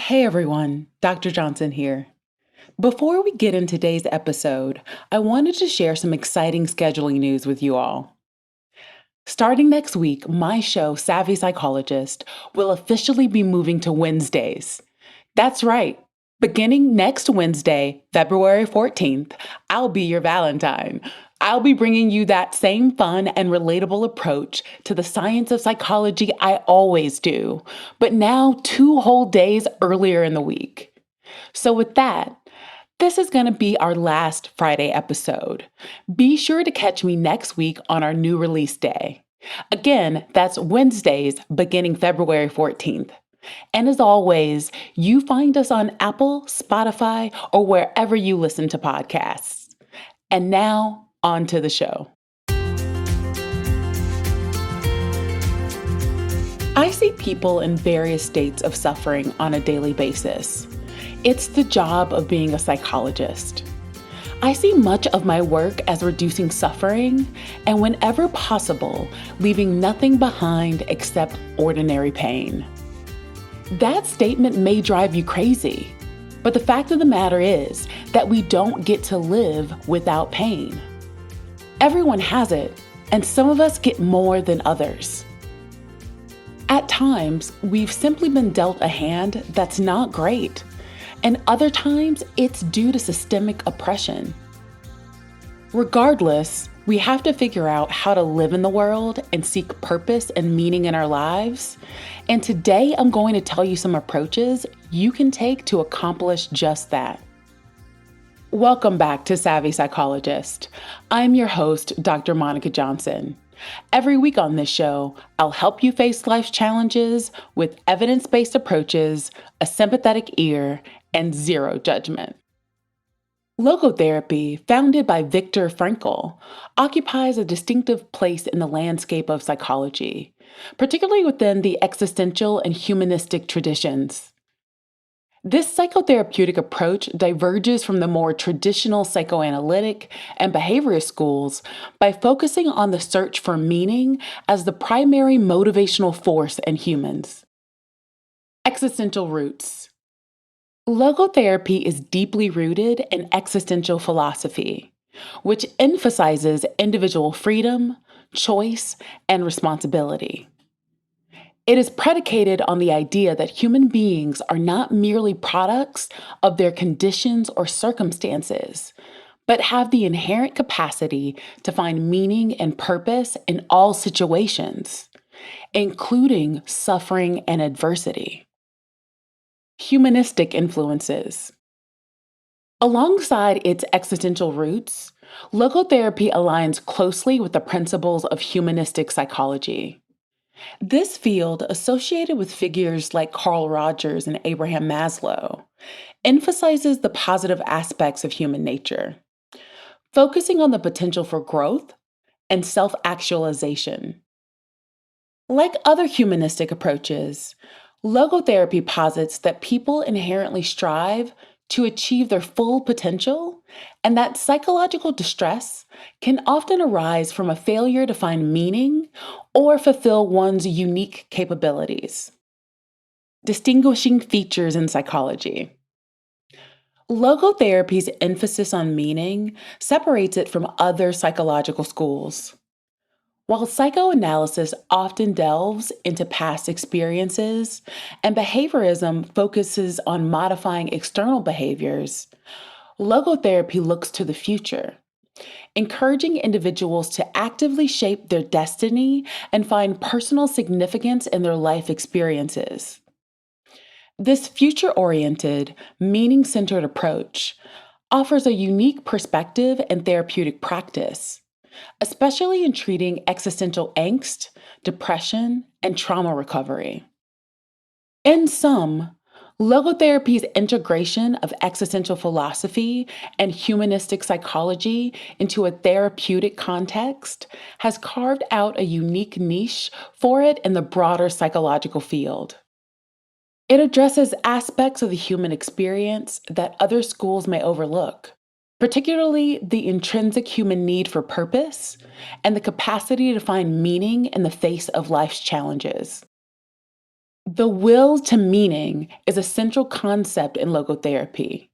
Hey everyone, Dr. Johnson here. Before we get into today's episode, I wanted to share some exciting scheduling news with you all. Starting next week, my show, Savvy Psychologist, will officially be moving to Wednesdays. That's right. Beginning next Wednesday, February 14th, I'll be your Valentine. I'll be bringing you that same fun and relatable approach to the science of psychology I always do, but now 2 whole days earlier in the week. So, with that, this is going to be our last Friday episode. Be sure to catch me next week on our new release day. Again, that's Wednesdays beginning February 14th. And as always, you find us on Apple, Spotify, or wherever you listen to podcasts. And now, on to the show. I see people in various states of suffering on a daily basis. It's the job of being a psychologist. I see much of my work as reducing suffering and, whenever possible, leaving nothing behind except ordinary pain. That statement may drive you crazy, but the fact of the matter is that we don't get to live without pain. Everyone has it, and some of us get more than others. At times, we've simply been dealt a hand that's not great, and other times it's due to systemic oppression. Regardless, we have to figure out how to live in the world and seek purpose and meaning in our lives. And today I'm going to tell you some approaches you can take to accomplish just that. Welcome back to Savvy Psychologist. I'm your host, Dr. Monica Johnson. Every week on this show, I'll help you face life's challenges with evidence-based approaches, a sympathetic ear, and zero judgment. Logotherapy, founded by Viktor Frankl, occupies a distinctive place in the landscape of psychology, particularly within the existential and humanistic traditions. This psychotherapeutic approach diverges from the more traditional psychoanalytic and behaviorist schools by focusing on the search for meaning as the primary motivational force in humans. Existential roots. Logotherapy is deeply rooted in existential philosophy, which emphasizes individual freedom, choice, and responsibility. It is predicated on the idea that human beings are not merely products of their conditions or circumstances, but have the inherent capacity to find meaning and purpose in all situations, including suffering and adversity. Humanistic influences. Alongside its existential roots, logotherapy aligns closely with the principles of humanistic psychology. This field, associated with figures like Carl Rogers and Abraham Maslow, emphasizes the positive aspects of human nature, focusing on the potential for growth and self-actualization. Like other humanistic approaches, logotherapy posits that people inherently strive to achieve their full potential, and that psychological distress can often arise from a failure to find meaning or fulfill one's unique capabilities. Distinguishing features in psychology. Logotherapy's emphasis on meaning separates it from other psychological schools. While psychoanalysis often delves into past experiences and behaviorism focuses on modifying external behaviors, logotherapy looks to the future, encouraging individuals to actively shape their destiny and find personal significance in their life experiences. This future-oriented, meaning-centered approach offers a unique perspective and therapeutic practice, especially in treating existential angst, depression, and trauma recovery. In sum, logotherapy's integration of existential philosophy and humanistic psychology into a therapeutic context has carved out a unique niche for it in the broader psychological field. It addresses aspects of the human experience that other schools may overlook, particularly the intrinsic human need for purpose and the capacity to find meaning in the face of life's challenges. The will to meaning is a central concept in logotherapy.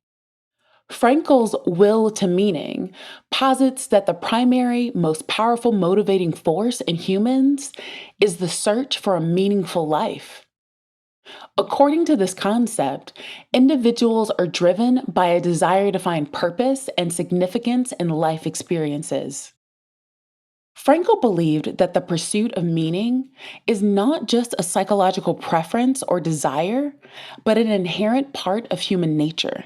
Frankel's will to meaning posits that the primary, most powerful motivating force in humans is the search for a meaningful life. According to this concept, individuals are driven by a desire to find purpose and significance in life experiences. Frankel believed that the pursuit of meaning is not just a psychological preference or desire, but an inherent part of human nature.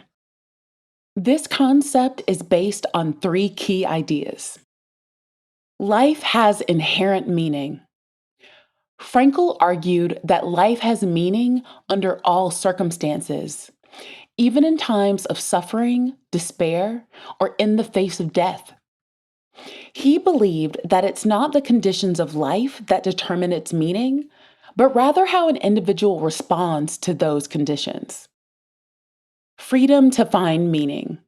This concept is based on three key ideas. Life has inherent meaning. Frankel argued that life has meaning under all circumstances, even in times of suffering, despair, or in the face of death. He believed that it's not the conditions of life that determine its meaning, but rather how an individual responds to those conditions. Freedom to find meaning.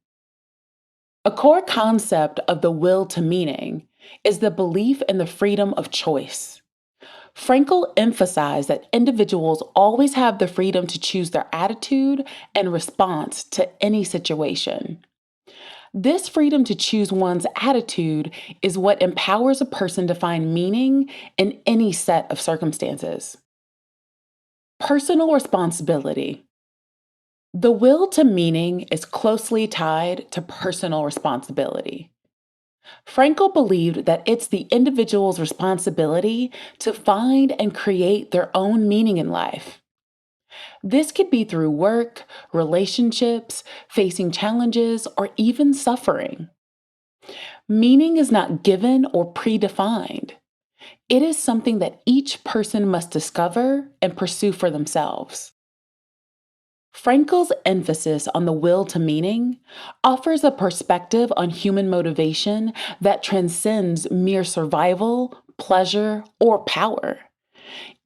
A core concept of the will to meaning is the belief in the freedom of choice. Frankel emphasized that individuals always have the freedom to choose their attitude and response to any situation. This freedom to choose one's attitude is what empowers a person to find meaning in any set of circumstances. Personal responsibility. The will to meaning is closely tied to personal responsibility. Frankel believed that it's the individual's responsibility to find and create their own meaning in life. This could be through work, relationships, facing challenges, or even suffering. Meaning is not given or predefined. It is something that each person must discover and pursue for themselves. Frankel's emphasis on the will to meaning offers a perspective on human motivation that transcends mere survival, pleasure, or power.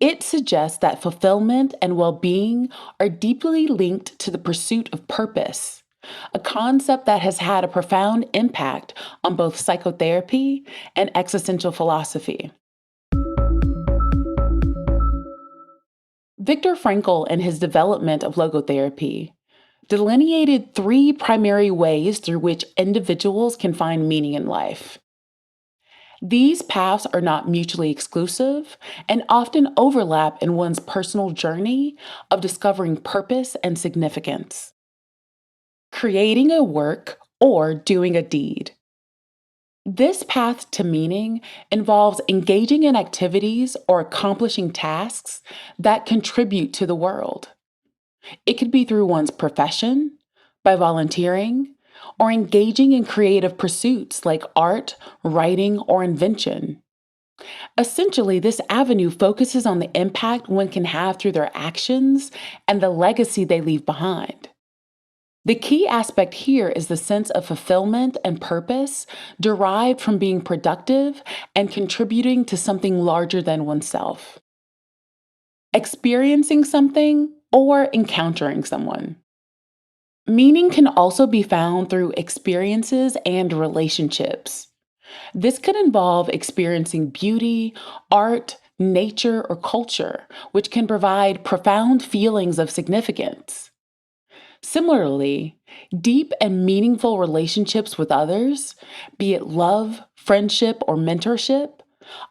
It suggests that fulfillment and well being are deeply linked to the pursuit of purpose, a concept that has had a profound impact on both psychotherapy and existential philosophy. Viktor Frankl, in his development of logotherapy, delineated three primary ways through which individuals can find meaning in life. These paths are not mutually exclusive and often overlap in one's personal journey of discovering purpose and significance. Creating a work or doing a deed. This path to meaning involves engaging in activities or accomplishing tasks that contribute to the world. It could be through one's profession, by volunteering, or engaging in creative pursuits like art, writing, or invention. Essentially, this avenue focuses on the impact one can have through their actions and the legacy they leave behind. The key aspect here is the sense of fulfillment and purpose derived from being productive and contributing to something larger than oneself. Experiencing something or encountering someone. Meaning can also be found through experiences and relationships. This could involve experiencing beauty, art, nature, or culture, which can provide profound feelings of significance. Similarly, deep and meaningful relationships with others, be it love, friendship, or mentorship,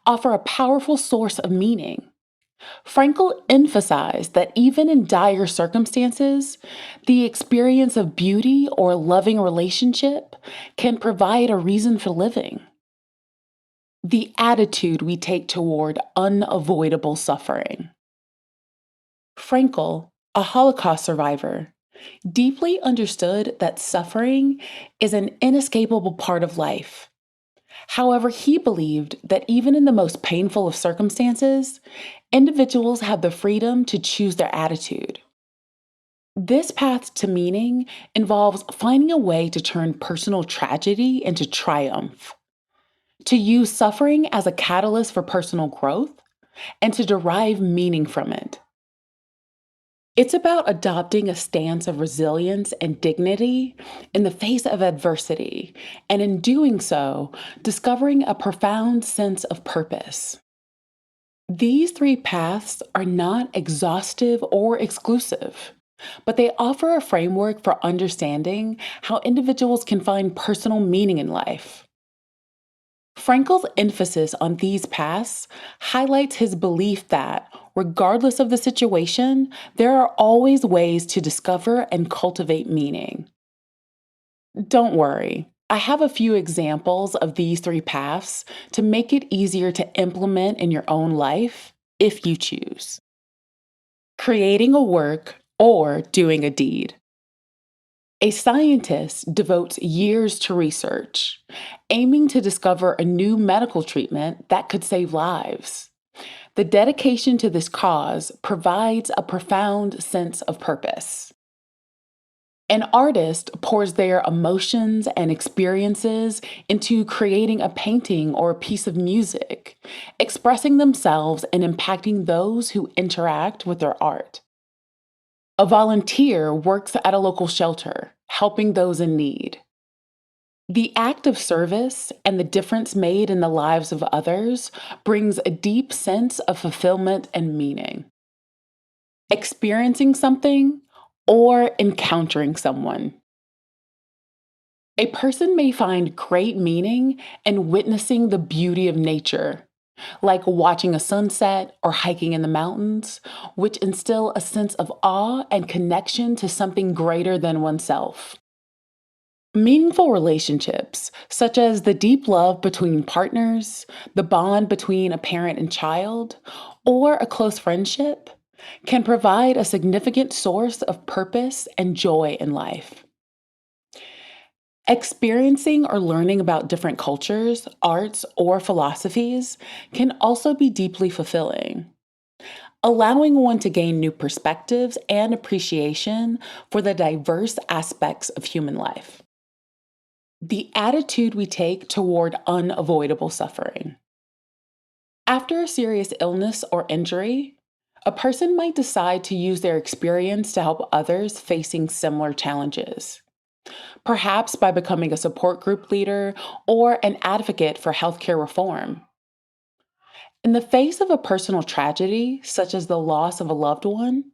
offer a powerful source of meaning. Frankl emphasized that even in dire circumstances, the experience of beauty or a loving relationship can provide a reason for living. The attitude we take toward unavoidable suffering. Frankl, a Holocaust survivor, deeply understood that suffering is an inescapable part of life. However, he believed that even in the most painful of circumstances, individuals have the freedom to choose their attitude. This path to meaning involves finding a way to turn personal tragedy into triumph, to use suffering as a catalyst for personal growth, and to derive meaning from it. It's about adopting a stance of resilience and dignity in the face of adversity, and in doing so, discovering a profound sense of purpose. These three paths are not exhaustive or exclusive, but they offer a framework for understanding how individuals can find personal meaning in life. Frankel's emphasis on these paths highlights his belief that, regardless of the situation, there are always ways to discover and cultivate meaning. Don't worry, I have a few examples of these three paths to make it easier to implement in your own life if you choose. Creating a work or doing a deed. A scientist devotes years to research, aiming to discover a new medical treatment that could save lives. The dedication to this cause provides a profound sense of purpose. An artist pours their emotions and experiences into creating a painting or a piece of music, expressing themselves and impacting those who interact with their art. A volunteer works at a local shelter, helping those in need. The act of service and the difference made in the lives of others brings a deep sense of fulfillment and meaning. Experiencing something or encountering someone. A person may find great meaning in witnessing the beauty of nature, like watching a sunset or hiking in the mountains, which instill a sense of awe and connection to something greater than oneself. Meaningful relationships, such as the deep love between partners, the bond between a parent and child, or a close friendship, can provide a significant source of purpose and joy in life. Experiencing or learning about different cultures, arts, or philosophies can also be deeply fulfilling, allowing one to gain new perspectives and appreciation for the diverse aspects of human life. The attitude we take toward unavoidable suffering. After a serious illness or injury, a person might decide to use their experience to help others facing similar challenges, perhaps by becoming a support group leader or an advocate for healthcare reform. In the face of a personal tragedy, such as the loss of a loved one,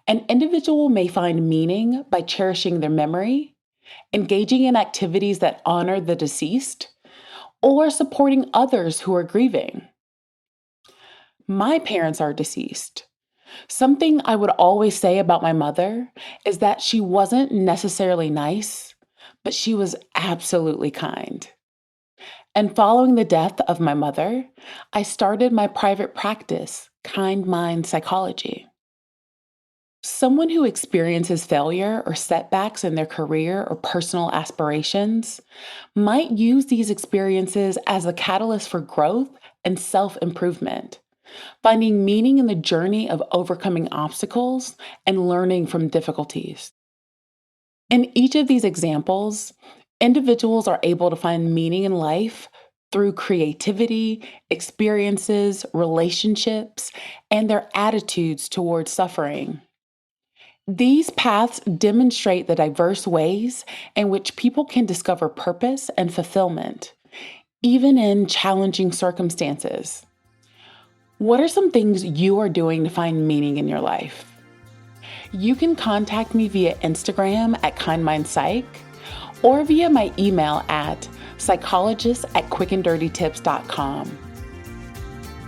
an individual may find meaning by cherishing their memory, engaging in activities that honor the deceased, or supporting others who are grieving. My parents are deceased. Something I would always say about my mother is that she wasn't necessarily nice, but she was absolutely kind. And following the death of my mother, I started my private practice, Kind Mind Psychology. Someone who experiences failure or setbacks in their career or personal aspirations might use these experiences as a catalyst for growth and self-improvement, finding meaning in the journey of overcoming obstacles and learning from difficulties. In each of these examples, individuals are able to find meaning in life through creativity, experiences, relationships, and their attitudes towards suffering. These paths demonstrate the diverse ways in which people can discover purpose and fulfillment, even in challenging circumstances. What are some things you are doing to find meaning in your life? You can contact me via Instagram at KindMindPsych or via my email at psychologist@quickanddirtytips.com.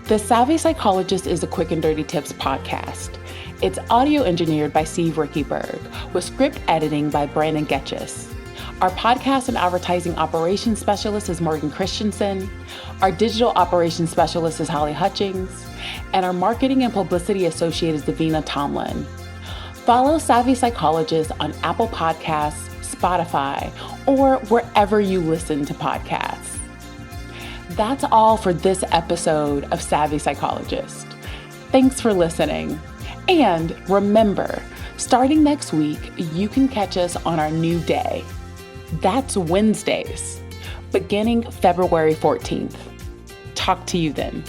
The Savvy Psychologist is a Quick and Dirty Tips podcast. It's audio engineered by Steve Rickyberg, with script editing by Brandon Getchis. Our podcast and advertising operations specialist is Morgan Christensen. Our digital operations specialist is Holly Hutchings. And our marketing and publicity associate is Davina Tomlin. Follow Savvy Psychologist on Apple Podcasts, Spotify, or wherever you listen to podcasts. That's all for this episode of Savvy Psychologist. Thanks for listening. And remember, starting next week, you can catch us on our new day. That's Wednesdays, beginning February 14th. Talk to you then.